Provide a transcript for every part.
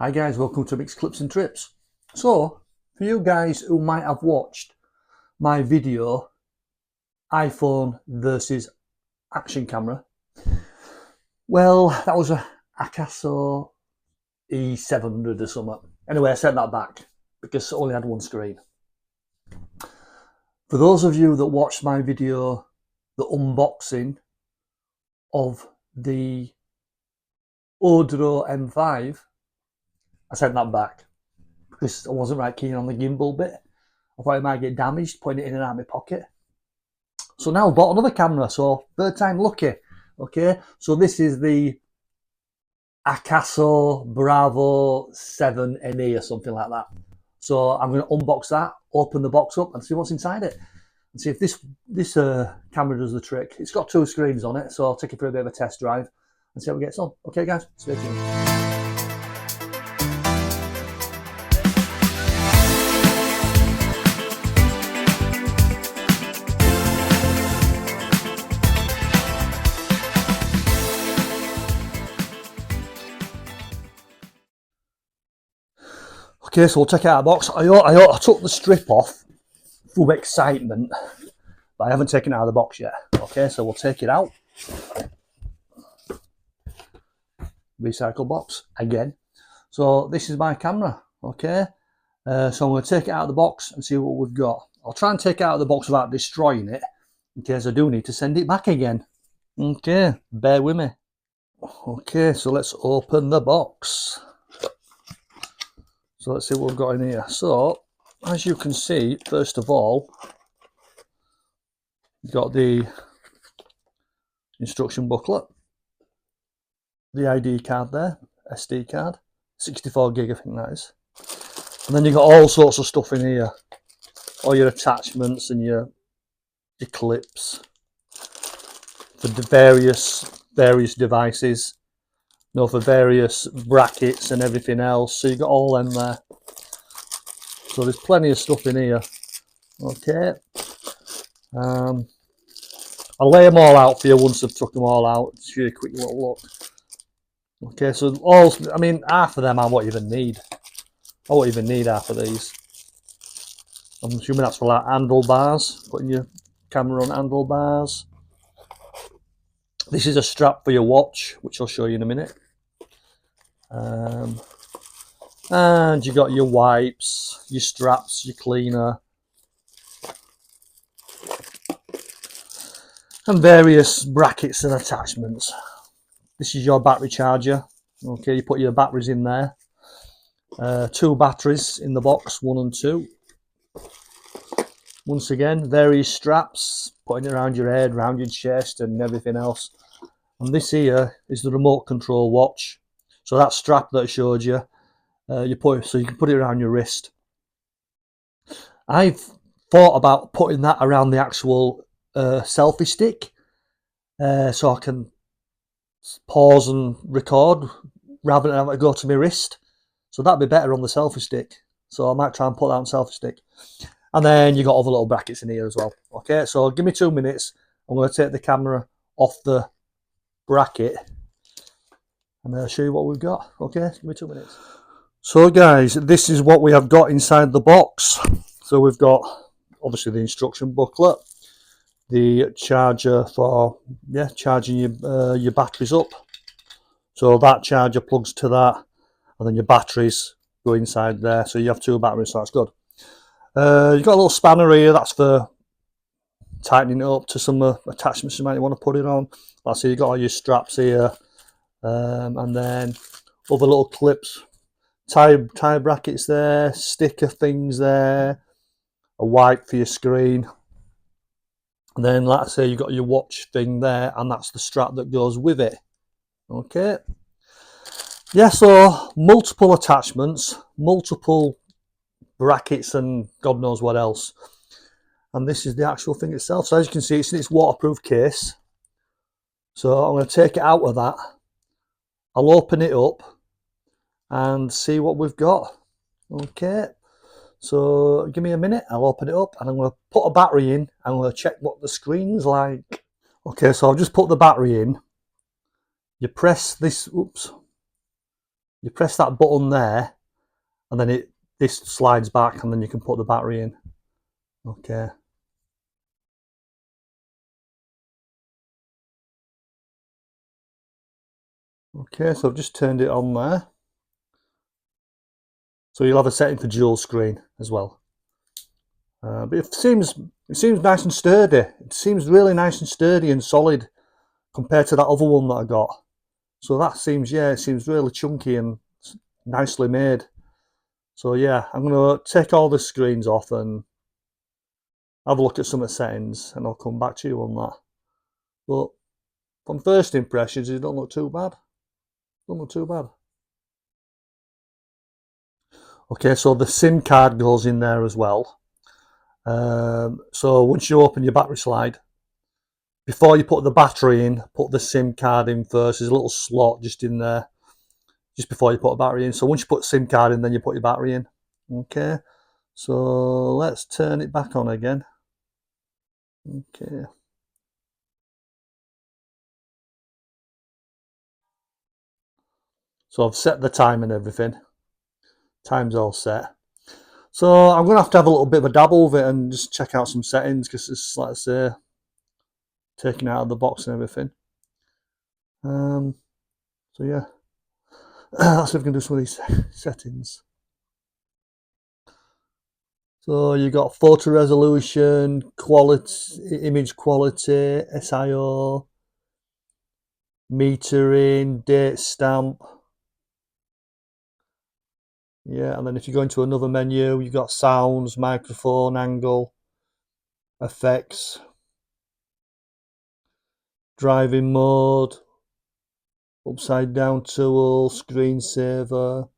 Hi guys, welcome to Mixed Clips and Trips. So, for you guys who might have watched my video, iPhone versus action camera, well, that was a Akaso E700 or something. Anyway, I sent that back because it only had one screen. For those of you that watched my video, the unboxing of the Odro M5, I sent that back because I wasn't right keen on the gimbal bit. I thought it might get damaged putting it in and out of my pocket. So now I bought another camera, so third time lucky. Okay, so this is the Akaso Bravo 7 NE or something like that. So I'm going to unbox that, open the box up and see what's inside it. And see if this camera does the trick. It's got two screens on it, so I'll take it for a bit of a test drive and see how it gets on. Okay guys, stay tuned. Okay, so we'll take it out of the box. I took the strip off full excitement, but I haven't taken it out of the box yet. Okay, so we'll take it out. Recycle box again. So this is my camera. Okay, so I'm going to take it out of the box and see what we've got. I'll try and take it out of the box without destroying it, in case I do need to send it back again. Okay, bear with me. Okay, so let's open the box. So let's see what we've got in here. So, as you can see, first of all, you've got the instruction booklet, the ID card there, SD card, 64 gig I think that is. And then you've got all sorts of stuff in here. All your attachments and your clips for the various devices. No, for various brackets and everything else. So you've got all them there. So there's plenty of stuff in here. Okay. I'll lay them all out for you once I've took them all out. Just give you a quick little look. Okay, so half of them I won't even need. I won't even need half of these. I'm assuming that's for like handlebars, putting your camera on handlebars. This is a strap for your watch, which I'll show you in a minute. And you got your wipes, your straps, your cleaner, and various brackets and attachments. This is your battery charger. Okay, you put your batteries in there. Two batteries in the box, 1 and 2. Once again, various straps, putting it around your head, around your chest, and everything else. And this here is the remote control watch. So that strap that I showed you, so you can put it around your wrist. I've thought about putting that around the actual selfie stick, so I can pause and record rather than have it go to my wrist. So that'd be better on the selfie stick. So I might try and put that on selfie stick. And then you got all the little brackets in here as well. Okay, so give me 2 minutes. I'm going to take the camera off the bracket and I'll show you what we've got. Okay, give me 2 minutes. So guys, this is what we have got inside the box. So we've got obviously the instruction booklet, the charger for charging your batteries up. So that charger plugs to that, and then your batteries go inside there. So you have 2 batteries, so that's good. You've got a little spanner here, that's for tightening it up to some attachments you might want to put it on. Like I see, you've got all your straps here, and then other little clips, tie brackets there, sticker things there, a wipe for your screen. And then, like I say, you've got your watch thing there, and that's the strap that goes with it. Okay. Yeah, so multiple attachments, multiple brackets, and God knows what else. And this is the actual thing itself. So as you can see, it's in its waterproof case. So I'm going to take it out of that. I'll open it up and see what we've got. Okay. So give me a minute, I'll open it up and I'm going to put a battery in. I'm going to check what the screen's like. Okay, so I've just put the battery in. You press this, You press that button there, and then this slides back, and then you can put the battery in. Okay. Okay, so I've just turned it on there. So you'll have a setting for dual screen as well. But it seems nice and sturdy. It seems really nice and sturdy and solid compared to that other one that I got. So that seems, yeah, it seems really chunky and nicely made. So yeah, I'm going to take all the screens off and have a look at some of the settings, and I'll come back to you on that. But from first impressions, it don't look too bad. Don't look too bad. Okay, so the SIM card goes in there as well. So once you open your battery slide, before you put the battery in, put the SIM card in first. There's a little slot just in there, just before you put a battery in. So once you put SIM card in, then you put your battery in. Okay, so let's turn it back on again. Okay. So I've set the time and everything. Time's all set. So I'm going to have a little bit of a dabble with it and just check out some settings, because it's, like I say, taken out of the box and everything. So yeah, let's see if we can do some of these settings. So you got photo resolution, quality, image quality, SIO, metering, date stamp. Yeah, and then if you go into another menu, you've got sounds, microphone, angle, effects, driving mode, upside down tool, screensaver,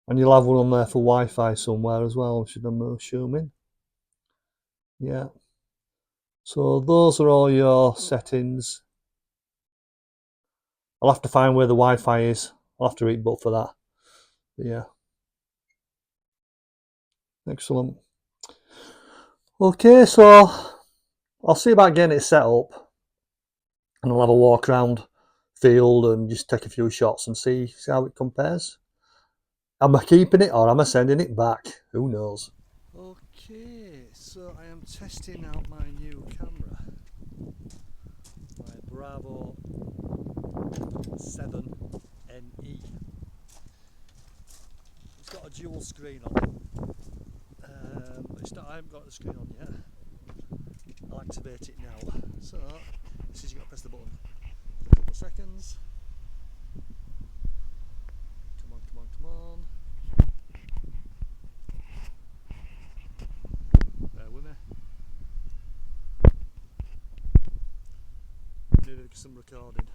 and you'll have one on there for Wi-Fi somewhere as well, should I'm assuming. Yeah. So those are all your settings. I'll have to find where the Wi-Fi is. I'll have to read book for that. But yeah. Excellent. Okay, so I'll see about getting it set up, and I'll have a walk around field and just take a few shots and see how it compares. Am I keeping it or am I sending it back? Who knows? Okay, so I am testing out my new camera, my Bravo 7NE. It's got a dual screen on, but I haven't got the screen on yet. I'll activate it now. So this is, you've got to press the button for a couple of seconds. Come on, come on, come on. Bear with me. Needed some recording.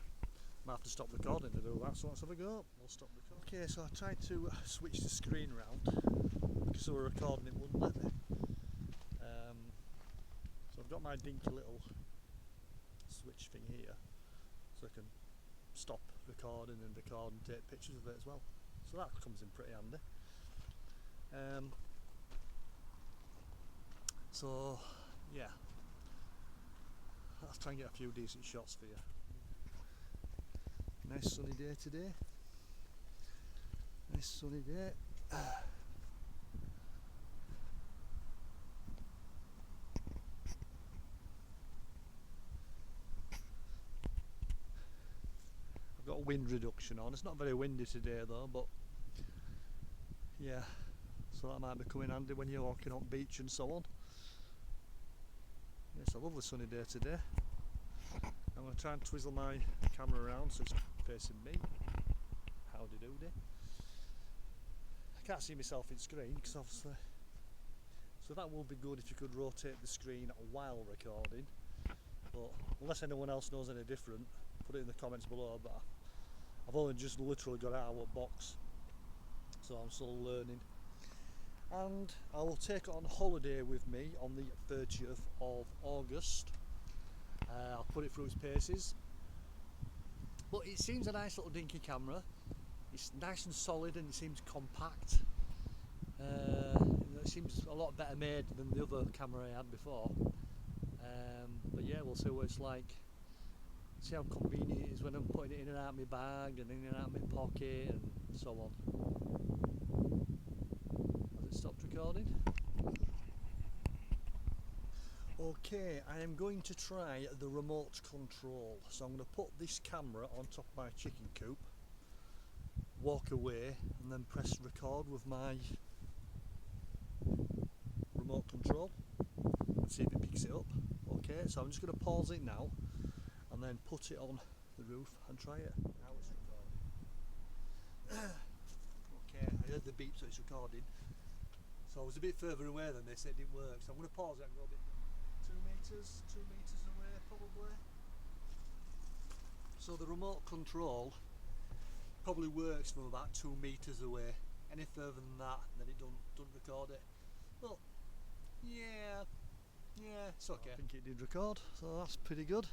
Might have to stop recording to do that, so let's have a go. We'll stop recording. Okay, so I tried to switch the screen round because we were recording, it wouldn't let me. So I've got my dinky little switch thing here, so I can stop recording and record and take pictures of it as well. So that comes in pretty handy. So yeah, let's try and get a few decent shots for you. Nice sunny day today. Nice sunny day. I've got wind reduction on. It's not very windy today though, but yeah, so that might be coming handy when you're walking on beach and so on. It's a lovely sunny day today. I'm going to try and twizzle my camera around so it's facing me. Howdy doody. I can't see myself in screen because obviously, so that would be good if you could rotate the screen while recording, but unless anyone else knows any different, put it in the comments below. But I've only just literally got out of a box, so I'm still learning. And I will take it on holiday with me on the 30th of August. I'll put it through its paces, but it seems a nice little dinky camera. It's nice and solid and it seems compact. It seems a lot better made than the other camera I had before. But yeah, we'll see what it's like. See how convenient it is when I'm putting it in and out of my bag and in and out of my pocket, and so on. Has it stopped recording? Okay, I am going to try the remote control. So I'm going to put this camera on top of my chicken coop, walk away and then press record with my remote control and see if it picks it up. Okay, so I'm just going to pause it now and then put it on the roof and try it. Now it's recording. Okay, I heard the beep, so it's recording. So I was a bit further away than this, it didn't work. So I'm going to pause it and go a bit 2 meters away probably. So the remote control probably works from about 2 meters away. Any further than that, then it don't record it. But yeah, it's okay. I think it did record, so that's pretty good.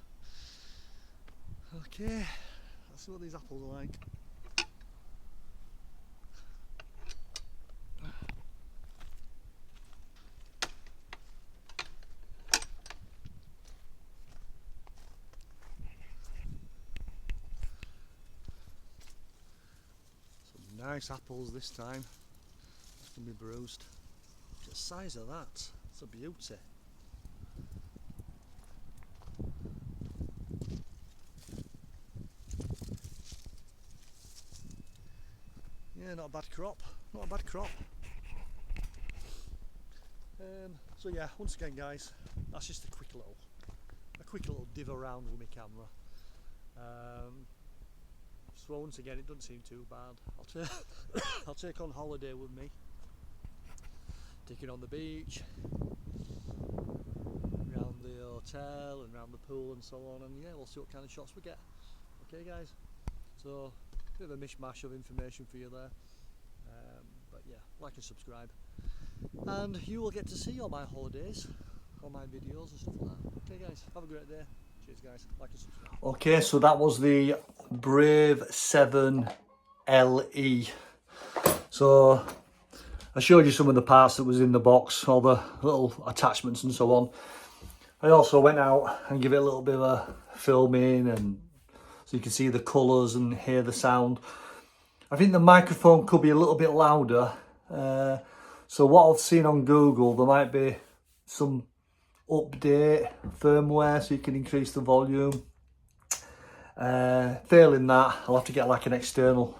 Okay, let's see what these apples are like. Some nice apples this time. It's going to be bruised. Look at the size of that. It's a beauty. Yeah, not a bad crop. Not a bad crop. So yeah, once again guys, that's just a quick little div around with my camera. So once again, it doesn't seem too bad. I'll take on holiday with me. Take it on the beach, around the hotel and around the pool and so on, and yeah, we'll see what kind of shots we get. Okay guys, so a bit of a mishmash of information for you there, but yeah, like and subscribe and you will get to see all my holidays, all my videos and stuff like that. Okay guys, have a great day. Cheers guys, like and subscribe. Okay, so that was the Brave 7 LE. So I showed you some of the parts that was in the box, all the little attachments and so on. I also went out and give it a little bit of a filming, and so you can see the colours and hear the sound. I think the microphone could be a little bit louder. So what I've seen on Google, there might be some update firmware so you can increase the volume. Failing that, I'll have to get like an external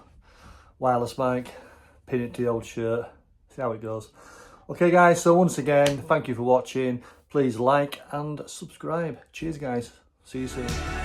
wireless mic, pin it to the old shirt, see how it goes. Okay guys, so once again, thank you for watching. Please like and subscribe. Cheers guys, see you soon.